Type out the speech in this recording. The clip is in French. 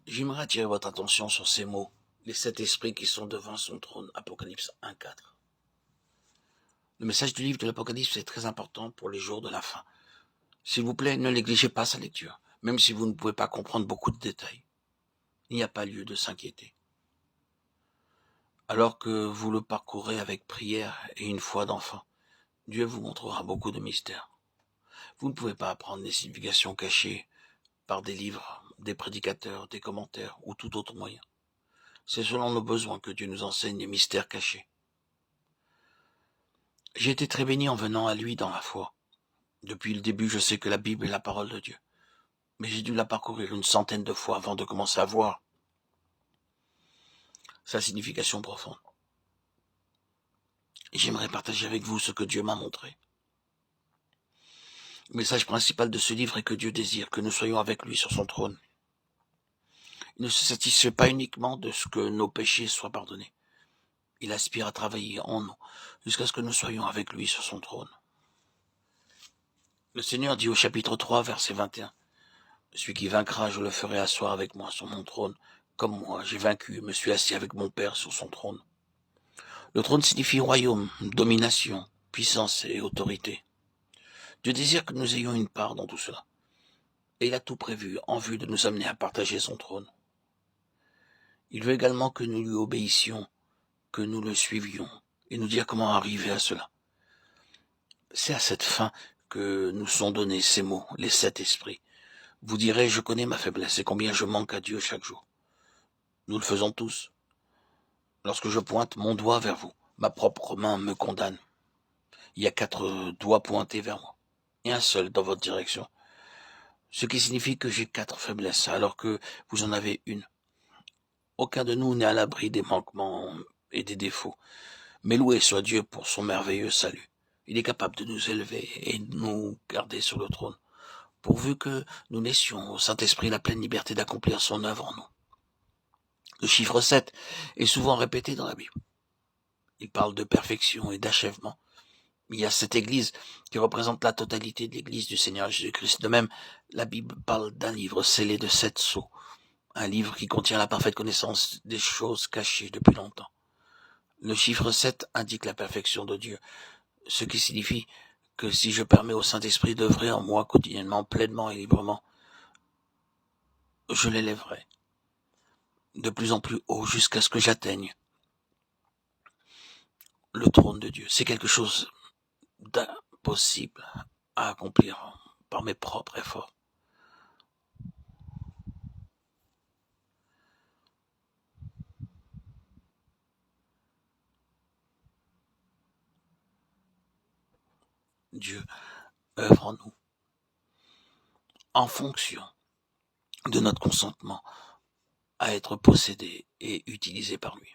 J'aimerais attirer votre attention sur ces mots, les 7 esprits qui sont devant son trône, Apocalypse 1:4. Le message du livre de l'Apocalypse est très important pour les jours de la fin. S'il vous plaît, ne négligez pas sa lecture, même si vous ne pouvez pas comprendre beaucoup de détails. Il n'y a pas lieu de s'inquiéter. Alors que vous le parcourez avec prière et une foi d'enfant, Dieu vous montrera beaucoup de mystères. Vous ne pouvez pas apprendre les significations cachées par des livres, des prédicateurs, des commentaires ou tout autre moyen. C'est selon nos besoins que Dieu nous enseigne les mystères cachés. J'ai été très béni en venant à lui dans la foi. Depuis le début, je sais que la Bible est la parole de Dieu. Mais j'ai dû la parcourir une centaine de fois avant de commencer à voir sa signification profonde. Et j'aimerais partager avec vous ce que Dieu m'a montré. Le message principal de ce livre est que Dieu désire que nous soyons avec lui sur son trône. Il ne se satisfait pas uniquement de ce que nos péchés soient pardonnés. Il aspire à travailler en nous jusqu'à ce que nous soyons avec lui sur son trône. Le Seigneur dit au chapitre 3, verset 21, « Celui qui vaincra, je le ferai asseoir avec moi sur mon trône, comme moi j'ai vaincu et me suis assis avec mon Père sur son trône. » Le trône signifie royaume, domination, puissance et autorité. Dieu désire que nous ayons une part dans tout cela. Et il a tout prévu en vue de nous amener à partager son trône. Il veut également que nous lui obéissions, que nous le suivions, et nous dire comment arriver à cela. C'est à cette fin que nous sont donnés ces mots, les 7 esprits. Vous direz, je connais ma faiblesse et combien je manque à Dieu chaque jour. Nous le faisons tous. Lorsque je pointe mon doigt vers vous, ma propre main me condamne. Il y a 4 doigts pointés vers moi, et un seul dans votre direction. Ce qui signifie que j'ai 4 faiblesses, alors que vous en avez une. Aucun de nous n'est à l'abri des manquements et des défauts. Mais loué soit Dieu pour son merveilleux salut. Il est capable de nous élever et de nous garder sur le trône, pourvu que nous laissions au Saint-Esprit la pleine liberté d'accomplir son œuvre en nous. Le chiffre 7 est souvent répété dans la Bible. Il parle de perfection et d'achèvement. Il y a cette église qui représente la totalité de l'église du Seigneur Jésus-Christ. De même, la Bible parle d'un livre scellé de 7 sceaux. Un livre qui contient la parfaite connaissance des choses cachées depuis longtemps. Le chiffre 7 indique la perfection de Dieu, ce qui signifie que si je permets au Saint-Esprit d'œuvrer en moi quotidiennement, pleinement et librement, je l'élèverai de plus en plus haut jusqu'à ce que j'atteigne le trône de Dieu. C'est quelque chose d'impossible à accomplir par mes propres efforts. Dieu œuvre en nous en fonction de notre consentement à être possédé et utilisé par lui.